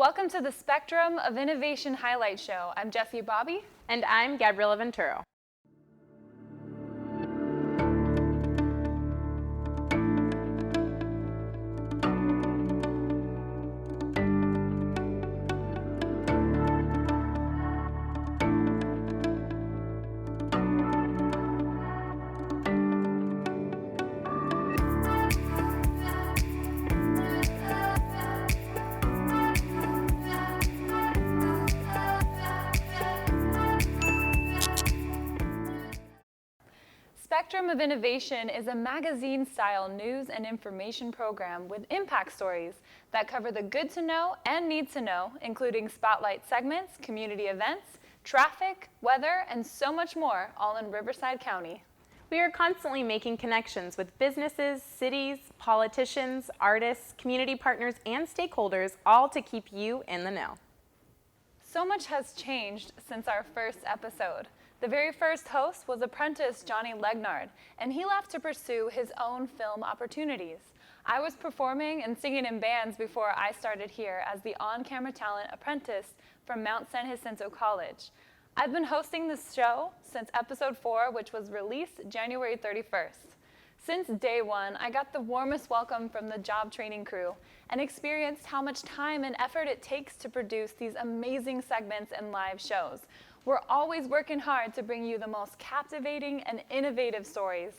Welcome to the Spectrum of Innovation Highlight Show. I'm Jessie Bobby. And I'm Gabriela Venturo. Spectrum of Innovation is a magazine-style news and information program with impact stories that cover the good to know and need to know, including spotlight segments, community events, traffic, weather, and so much more, all in Riverside County. We are constantly making connections with businesses, cities, politicians, artists, community partners, and stakeholders, all to keep you in the know. So much has changed since our first episode. The very first host was apprentice Johnny Legnard, and he left to pursue his own film opportunities. I was performing and singing in bands before I started here as the on-camera talent apprentice from Mount San Jacinto College. I've been hosting this show since episode 4, which was released January 31st. Since day one, I got the warmest welcome from the job training crew and experienced how much time and effort it takes to produce these amazing segments and live shows. We're always working hard to bring you the most captivating and innovative stories.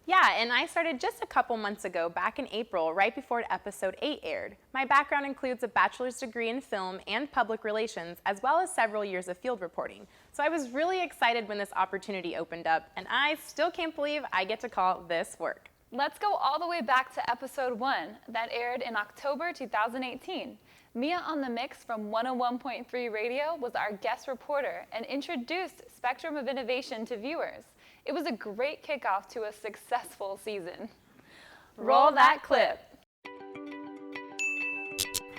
Yeah, and I started just a couple months ago, back in April, right before episode 8 aired. My background includes a bachelor's degree in film and public relations, as well as several years of field reporting. So I was really excited when this opportunity opened up, and I still can't believe I get to call this work. Let's go all the way back to episode 1 that aired in October 2018. Mia on the Mix from 101.3 Radio was our guest reporter and introduced Spectrum of Innovation to viewers. It was a great kickoff to a successful season. Roll that clip.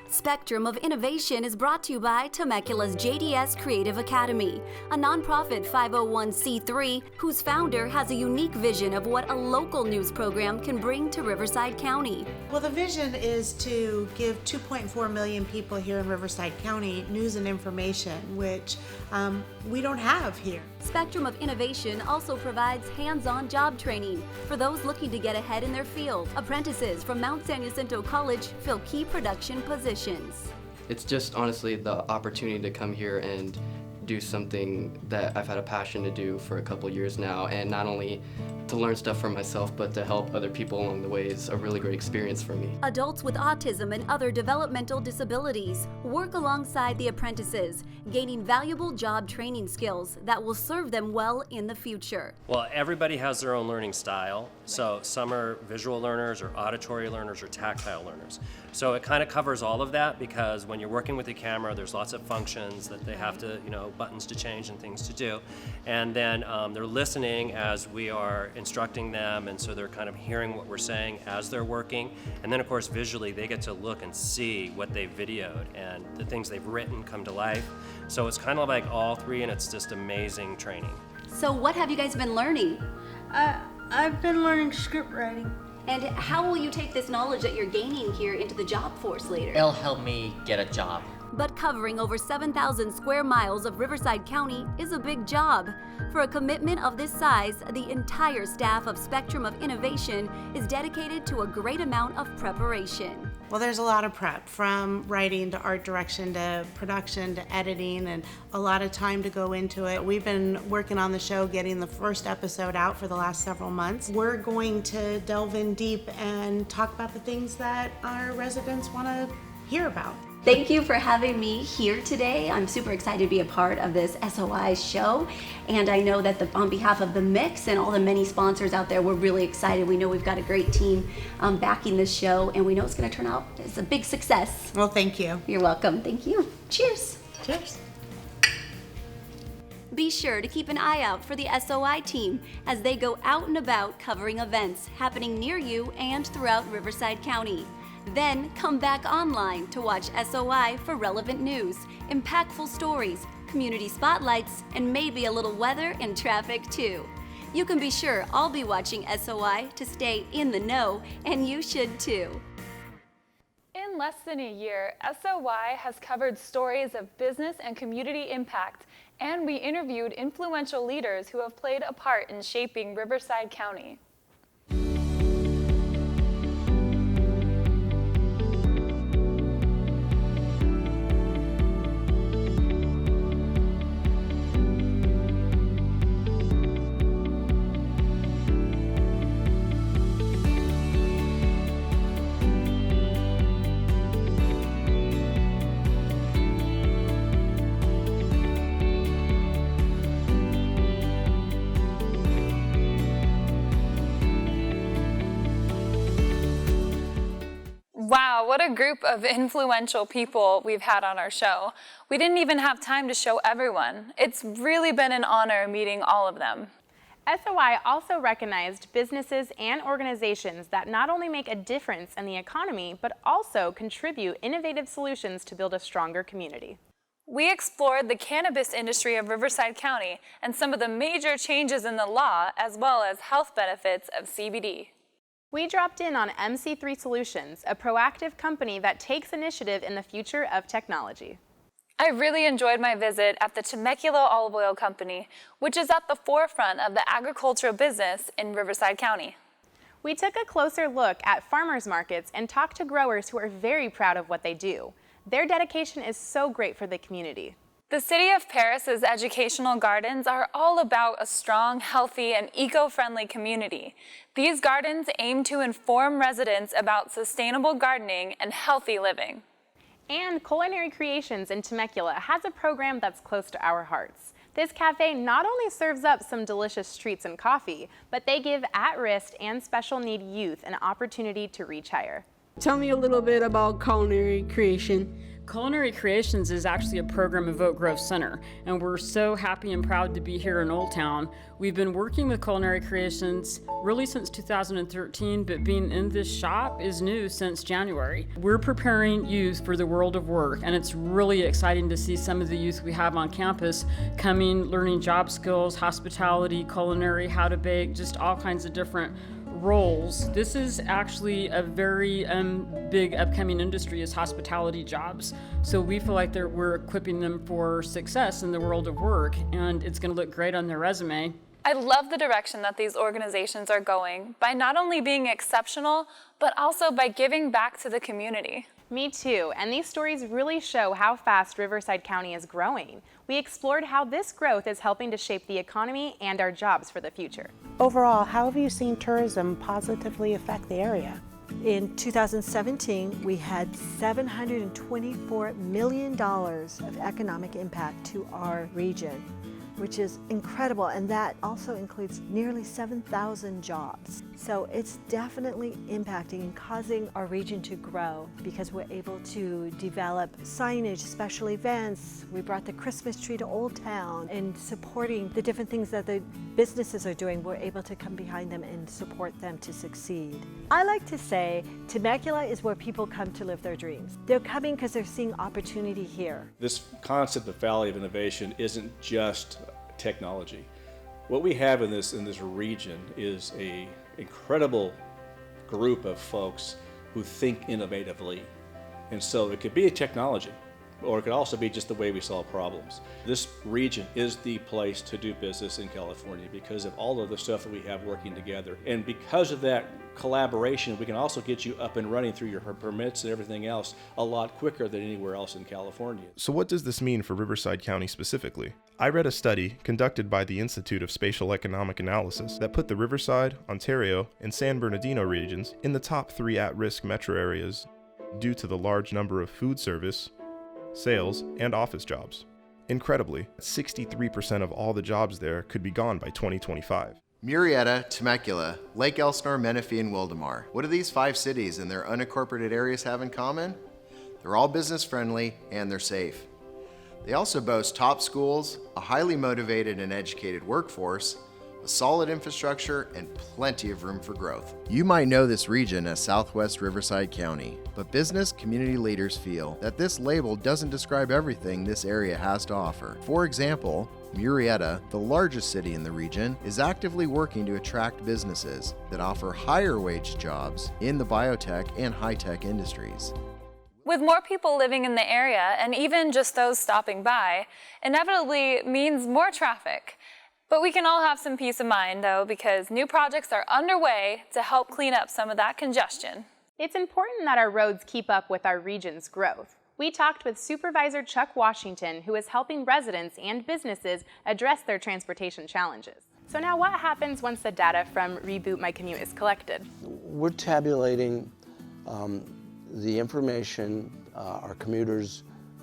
Spectrum of Innovation is brought to you by Temecula's JDS Creative Academy, a nonprofit 501c3 whose founder has a unique vision of what a local news program can bring to Riverside County. Well, the vision is to give 2.4 million people here in Riverside County news and information, which we don't have here. Spectrum of Innovation also provides hands-on job training for those looking to get ahead in their field. Apprentices from Mount San Jacinto College fill key production positions. It's just honestly the opportunity to come here and do something that I've had a passion to do for a couple years now, and not only to learn stuff for myself, but to help other people along the way is a really great experience for me. Adults with autism and other developmental disabilities work alongside the apprentices, gaining valuable job training skills that will serve them well in the future. Well, everybody has their own learning style. So some are visual learners or auditory learners or tactile learners. So it kind of covers all of that, because when you're working with the camera, there's lots of functions that they have to, buttons to change and things to do. And then they're listening as we are instructing them, and so they're kind of hearing what we're saying as they're working. And then of course visually they get to look and see what they've videoed and the things they've written come to life. So it's kind of like all three, and it's just amazing training. So what have you guys been learning? I've been learning script writing. And how will you take this knowledge that you're gaining here into the job force later? It'll help me get a job. But covering over 7,000 square miles of Riverside County is a big job. For a commitment of this size, the entire staff of Spectrum of Innovation is dedicated to a great amount of preparation. Well, there's a lot of prep, from writing to art direction to production to editing, and a lot of time to go into it. We've been working on the show, getting the first episode out for the last several months. We're going to delve in deep and talk about the things that our residents want to hear about. Thank you for having me here today. I'm super excited to be a part of this SOI show. And I know that on behalf of The Mix and all the many sponsors out there, we're really excited. We know we've got a great team backing this show, and we know it's going to turn out as a big success. Well, thank you. You're welcome. Thank you. Cheers. Cheers. Be sure to keep an eye out for the SOI team as they go out and about covering events happening near you and throughout Riverside County. Then come back online to watch SOI for relevant news, impactful stories, community spotlights, and maybe a little weather and traffic too. You can be sure I'll be watching SOI to stay in the know, and you should too. In In less than a year, SOY has covered stories of business and community impact, and we interviewed influential leaders who have played a part in shaping Riverside County. Wow, what a group of influential people we've had on our show. We didn't even have time to show everyone. It's really been an honor meeting all of them. SOY also recognized businesses and organizations that not only make a difference in the economy, but also contribute innovative solutions to build a stronger community. We explored the cannabis industry of Riverside County and some of the major changes in the law, as well as health benefits of CBD. We dropped in on MC3 Solutions, a proactive company that takes initiative in the future of technology. I really enjoyed my visit at the Temecula Olive Oil Company, which is at the forefront of the agricultural business in Riverside County. We took a closer look at farmers markets and talked to growers who are very proud of what they do. Their dedication is so great for the community. The City of Paris's educational gardens are all about a strong, healthy, and eco-friendly community. These gardens aim to inform residents about sustainable gardening and healthy living. And Culinary Creations in Temecula has a program that's close to our hearts. This cafe not only serves up some delicious treats and coffee, but they give at-risk and special need youth an opportunity to reach higher. Tell me a little bit about Culinary Creation. Culinary Creations is actually a program of Oak Grove Center, and we're so happy and proud to be here in Old Town. We've been working with Culinary Creations really since 2013, but being in this shop is new since January. We're preparing youth for the world of work, and it's really exciting to see some of the youth we have on campus coming, learning job skills, hospitality, culinary, how to bake, just all kinds of different roles. This is actually a very big upcoming industry is hospitality jobs. So we feel like we're equipping them for success in the world of work, and it's going to look great on their resume. I love the direction that these organizations are going by not only being exceptional, but also by giving back to the community. Me too, and these stories really show how fast Riverside County is growing. We explored how this growth is helping to shape the economy and our jobs for the future. Overall, how have you seen tourism positively affect the area? In 2017, we had $724 million of economic impact to our region, which is incredible, and that also includes nearly 7,000 jobs. So it's definitely impacting and causing our region to grow because we're able to develop signage, special events. We brought the Christmas tree to Old Town, and supporting the different things that the businesses are doing, we're able to come behind them and support them to succeed. I like to say Temecula is where people come to live their dreams. They're coming because they're seeing opportunity here. This concept of Valley of Innovation isn't just technology. What we have in this region is a incredible group of folks who think innovatively. And so it could be a technology, or it could also be just the way we solve problems. This region is the place to do business in California because of all of the stuff that we have working together. And because of that collaboration, we can also get you up and running through your permits and everything else a lot quicker than anywhere else in California. So what does this mean for Riverside County specifically? I read a study conducted by the Institute of Spatial Economic Analysis that put the Riverside, Ontario, and San Bernardino regions in the top 3 at-risk metro areas due to the large number of food service, sales, and office jobs. Incredibly, 63% of all the jobs there could be gone by 2025. Murrieta, Temecula, Lake Elsinore, Menifee, and Wildomar. What do these 5 cities and their unincorporated areas have in common? They're all business friendly and they're safe. They also boast top schools, a highly motivated and educated workforce, a solid infrastructure, and plenty of room for growth. You might know this region as Southwest Riverside County, but business community leaders feel that this label doesn't describe everything this area has to offer. For example, Murrieta, the largest city in the region, is actively working to attract businesses that offer higher wage jobs in the biotech and high-tech industries. With more people living in the area, and even just those stopping by, inevitably means more traffic. But we can all have some peace of mind, though, because new projects are underway to help clean up some of that congestion. It's important that our roads keep up with our region's growth. We talked with Supervisor Chuck Washington, who is helping residents and businesses address their transportation challenges. So now what happens once the data from Reboot My Commute is collected? We're tabulating the information, our commuters'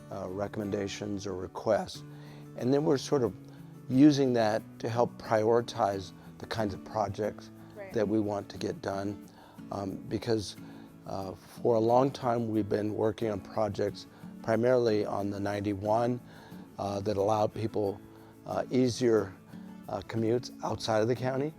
recommendations or requests, and then we're sort of using that to help prioritize the kinds of projects that we want to get done. Because for a long time we've been working on projects primarily on the 91 that allow people easier commutes outside of the county.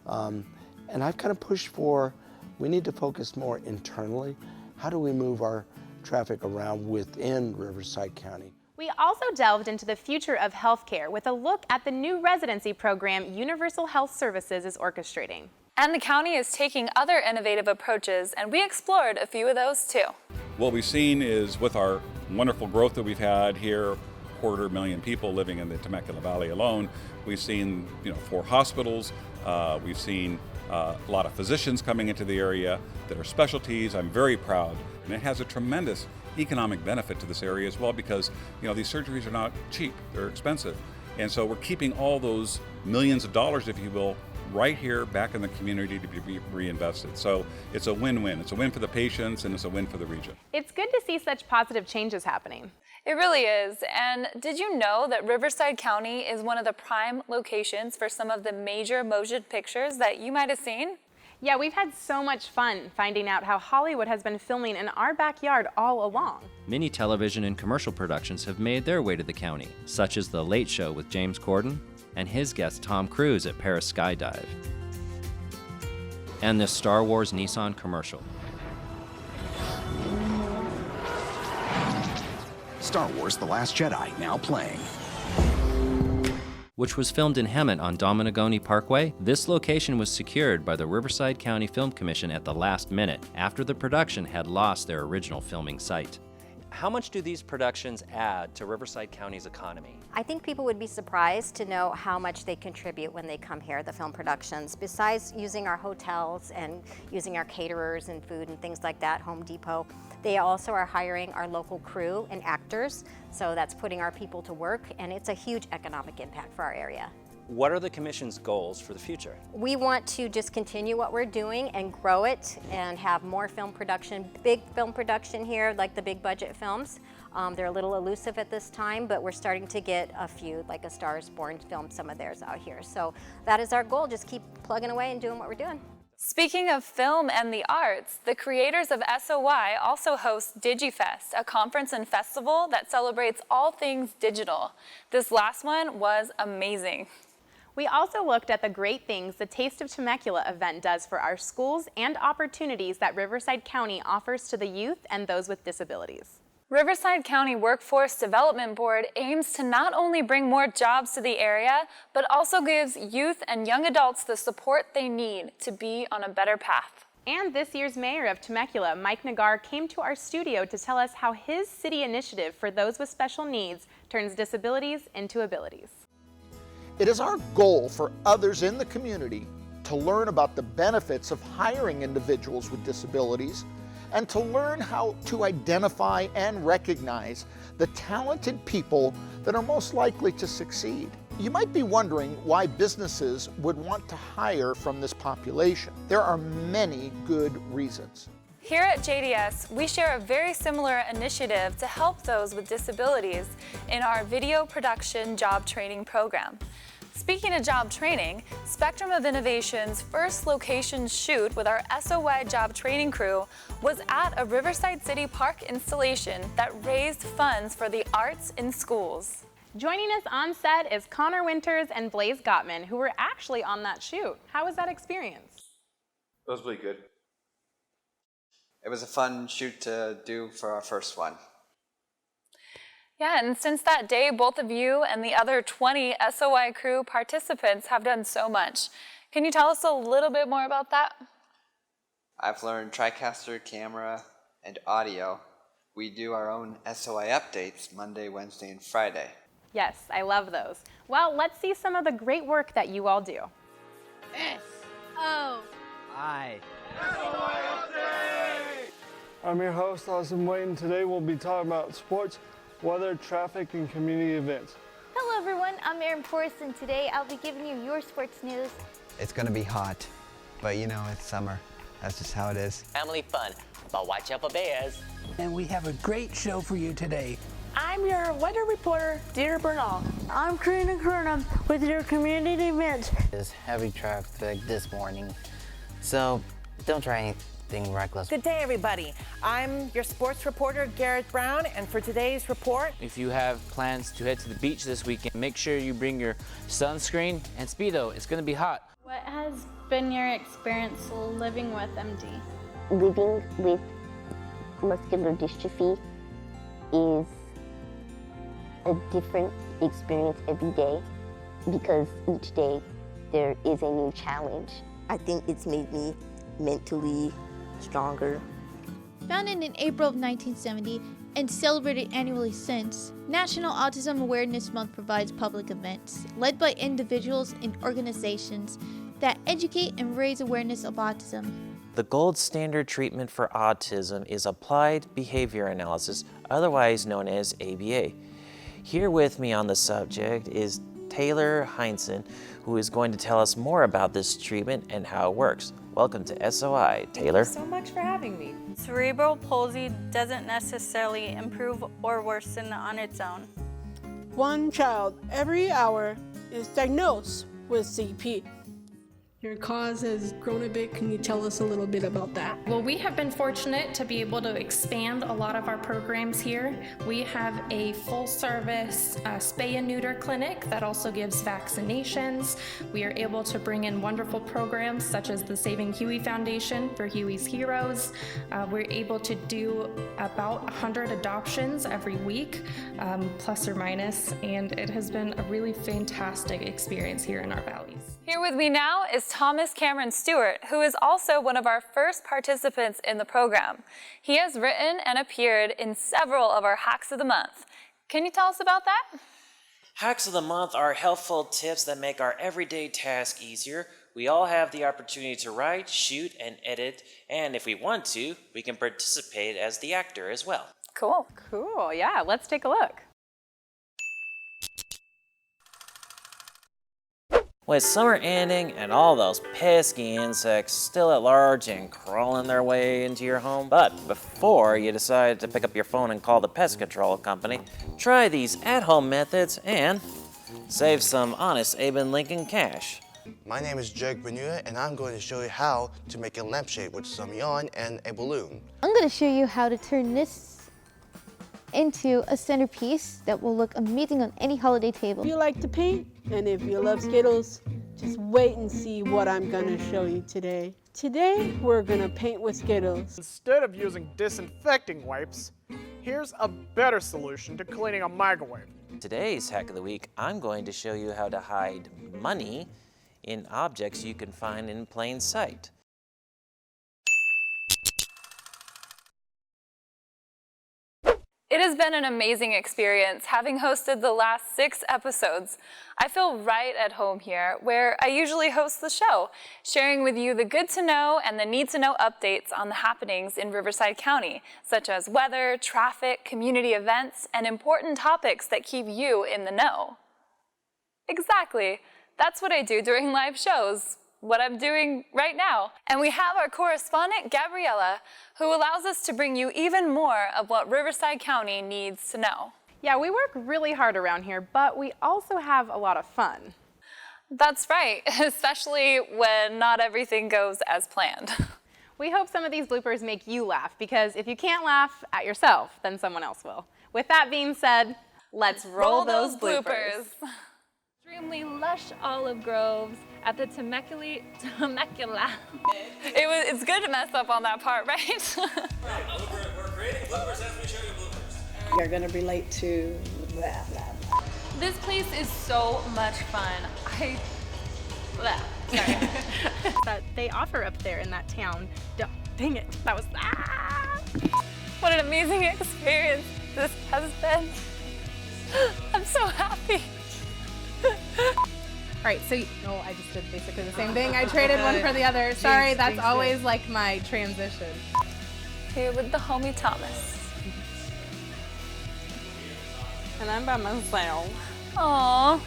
And I've kind of pushed for, we need to focus more internally. How do we move our traffic around within Riverside County? We also delved into the future of healthcare with a look at the new residency program Universal Health Services is orchestrating. And the county is taking other innovative approaches, and we explored a few of those too. What we've seen is with our wonderful growth that we've had here, 250,000 people living in the Temecula Valley alone, we've seen 4 hospitals, we've seen a lot of physicians coming into the area that are specialties. I'm very proud, and it has a tremendous economic benefit to this area as well, because these surgeries are not cheap, they're expensive. And so we're keeping all those millions of dollars, if you will, right here back in the community to be reinvested. So it's a win-win. It's a win for the patients and it's a win for the region. It's good to see such positive changes happening. It really is. And did you know that Riverside County is one of the prime locations for some of the major motion pictures that you might have seen? Yeah, we've had so much fun finding out how Hollywood has been filming in our backyard all along. Many television and commercial productions have made their way to the county, such as The Late Show with James Corden and his guest Tom Cruise at Paris Skydive, and the Star Wars Nissan commercial. Star Wars The Last Jedi, now playing. Which was filmed in Hemet on Dominagoni Parkway. This location was secured by the Riverside County Film Commission at the last minute, after the production had lost their original filming site. How much do these productions add to Riverside County's economy? I think people would be surprised to know how much they contribute when they come here, the film productions. Besides using our hotels and using our caterers and food and things like that, Home Depot, they also are hiring our local crew and actors, so that's putting our people to work, and it's a huge economic impact for our area. What are the Commission's goals for the future? We want to just continue what we're doing and grow it and have more film production, big film production here, like the big budget films. They're a little elusive at this time, but we're starting to get a few, like A Star is Born filmed some of theirs out here. So that is our goal, just keep plugging away and doing what we're doing. Speaking of film and the arts, the creators of SOY also host DigiFest, a conference and festival that celebrates all things digital. This last one was amazing. We also looked at the great things the Taste of Temecula event does for our schools and opportunities that Riverside County offers to the youth and those with disabilities. Riverside County Workforce Development Board aims to not only bring more jobs to the area, but also gives youth and young adults the support they need to be on a better path. And this year's mayor of Temecula, Mike Nagar, came to our studio to tell us how his city initiative for those with special needs turns disabilities into abilities. It is our goal for others in the community to learn about the benefits of hiring individuals with disabilities and to learn how to identify and recognize the talented people that are most likely to succeed. You might be wondering why businesses would want to hire from this population. There are many good reasons. Here at JDS, we share a very similar initiative to help those with disabilities in our video production job training program. Speaking of job training, Spectrum of Innovation's first location shoot with our SOY job training crew was at a Riverside City Park installation that raised funds for the arts in schools. Joining us on set is Connor Winters and Blaze Gottman, who were actually on that shoot. How was that experience? It was really good. It was a fun shoot to do for our first one. Yeah, and since that day, both of you and the other 20 SOY crew participants have done so much. Can you tell us a little bit more about that? I've learned TriCaster camera and audio, We do our own SOI updates Monday, Wednesday, and Friday. Yes, I love those. Well, let's see some of the great work that you all do. Hi. I'm your host, Austin Wayne. Today we'll be talking about sports, weather, traffic, and community events. Hello everyone, I'm Erin Forrest, and today I'll be giving you your sports news. It's gonna be hot, but you know, it's summer. That's just how it is. Family fun, but watch out for bears. And we have a great show for you today. I'm your weather reporter, Deirdre Bernal. I'm Karina Kernum with your community events. There's heavy traffic this morning, so don't try anything reckless. Good day, everybody. I'm your sports reporter, Garrett Brown, and for today's report, if you have plans to head to the beach this weekend, make sure you bring your sunscreen and Speedo. It's gonna be hot. What has been your experience living with MD? Living with muscular dystrophy is a different experience every day because each day there is a new challenge. I think it's made me mentally stronger. Founded in April of 1970 and celebrated annually since, National Autism Awareness Month provides public events led by individuals and organizations that educate and raise awareness of autism. The gold standard treatment for autism is applied behavior analysis, otherwise known as ABA. Here with me on the subject is Taylor Heinsohn, who is going to tell us more about this treatment and how it works. Welcome to SOI, Taylor. Thank you so much for having me. Cerebral palsy doesn't necessarily improve or worsen on its own. One child every hour is diagnosed with CP. Your cause has grown a bit. Can you tell us a little bit about that? Well, we have been fortunate to be able to expand a lot of our programs here. We have a full-service spay and neuter clinic that also gives vaccinations. We are able to bring in wonderful programs such as the Saving Huey Foundation for Huey's Heroes. We're able to do about 100 adoptions every week, plus or minus, and it has been a really fantastic experience here in our valleys. Here with me now is Thomas Cameron Stewart, who is also one of our first participants in the program. He has written and appeared in several of our Hacks of the Month. Can you tell us about that? Hacks of the Month are helpful tips that make our everyday task easier. We all have the opportunity to write, shoot, and edit, and if we want to, we can participate as the actor as well. Cool. Cool, yeah, let's take a look. With summer ending and all those pesky insects still at large and crawling their way into your home, but before you decide to pick up your phone and call the pest control company, try these at-home methods and save some honest Abe and Lincoln cash. My name is Jake Benua, and I'm going to show you how to make a lampshade with some yarn and a balloon. I'm going to show you how to turn this into a centerpiece that will look amazing on any holiday table. If you like to paint, and if you love Skittles, just wait and see what I'm gonna show you today. Today, we're gonna paint with Skittles. Instead of using disinfecting wipes, here's a better solution to cleaning a microwave. Today's Hack of the Week, I'm going to show you how to hide money in objects you can find in plain sight. It has been an amazing experience having hosted the last 6 episodes. I feel right at home here, where I usually host the show, sharing with you the good to know and the need to know updates on the happenings in Riverside County, such as weather, traffic, community events, and important topics that keep you in the know. Exactly. That's what I do during live shows. What I'm doing right now. And we have our correspondent, Gabriella, who allows us to bring you even more of what Riverside County needs to know. Yeah, we work really hard around here, but we also have a lot of fun. That's right, especially when not everything goes as planned. We hope some of these bloopers make you laugh, because if you can't laugh at yourself, then someone else will. With that being said, let's roll those bloopers. Extremely lush olive groves at the Temecula. It's good to mess up on that part, right? We're creating bloopers as we show you bloopers. You're going to relate to blah, blah, blah. This place is so much fun. Sorry. That they offer up there in that town. Dang it, that was What an amazing experience this has been. I'm so happy. All right, so I just did basically the same thing. I traded one for the other. Sorry, that's always like my transition. Here with the homie Thomas. And I'm by myself. Aww.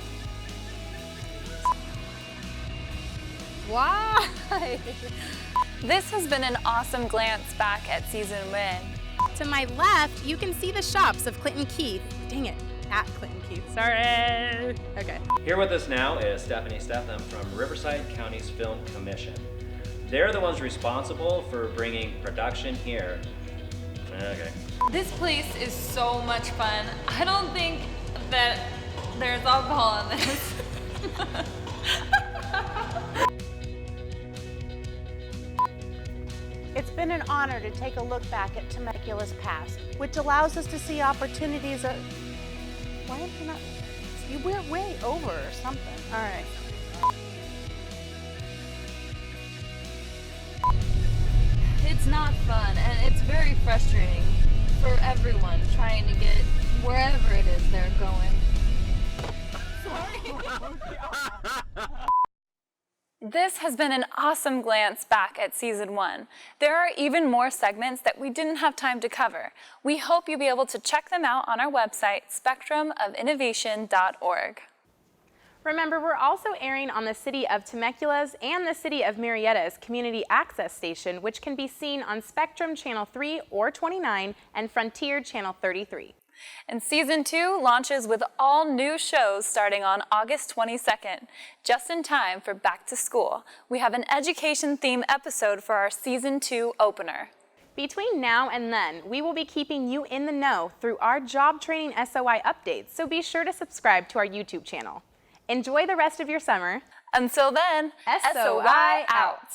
Why? This has been an awesome glance back at season 1. To my left, you can see the shops of Clinton Keith. Dang it, at Clinton Keith. Sorry. Okay. Here with us now is Stephanie Stetham from Riverside County's Film Commission. They're the ones responsible for bringing production here. Okay. This place is so much fun. I don't think that there's alcohol in this. It's been an honor to take a look back at Temecula's past, which allows us to see opportunities of... Why am I not... We're way over or something. All right. It's not fun, and it's very frustrating for everyone trying to get wherever it is they're going. This has been an awesome glance back at season 1. There are even more segments that we didn't have time to cover. We hope you'll be able to check them out on our website, spectrumofinnovation.org. Remember, we're also airing on the City of Temecula's and the City of Murrieta's Community Access Station, which can be seen on Spectrum Channel 3 or 29 and Frontier Channel 33. And season 2 launches with all new shows starting on August 22nd, just in time for back to school. We have an education-themed episode for our season 2 opener. Between now and then, we will be keeping you in the know through our job training SOI updates, so be sure to subscribe to our YouTube channel. Enjoy the rest of your summer. Until then, SOI out.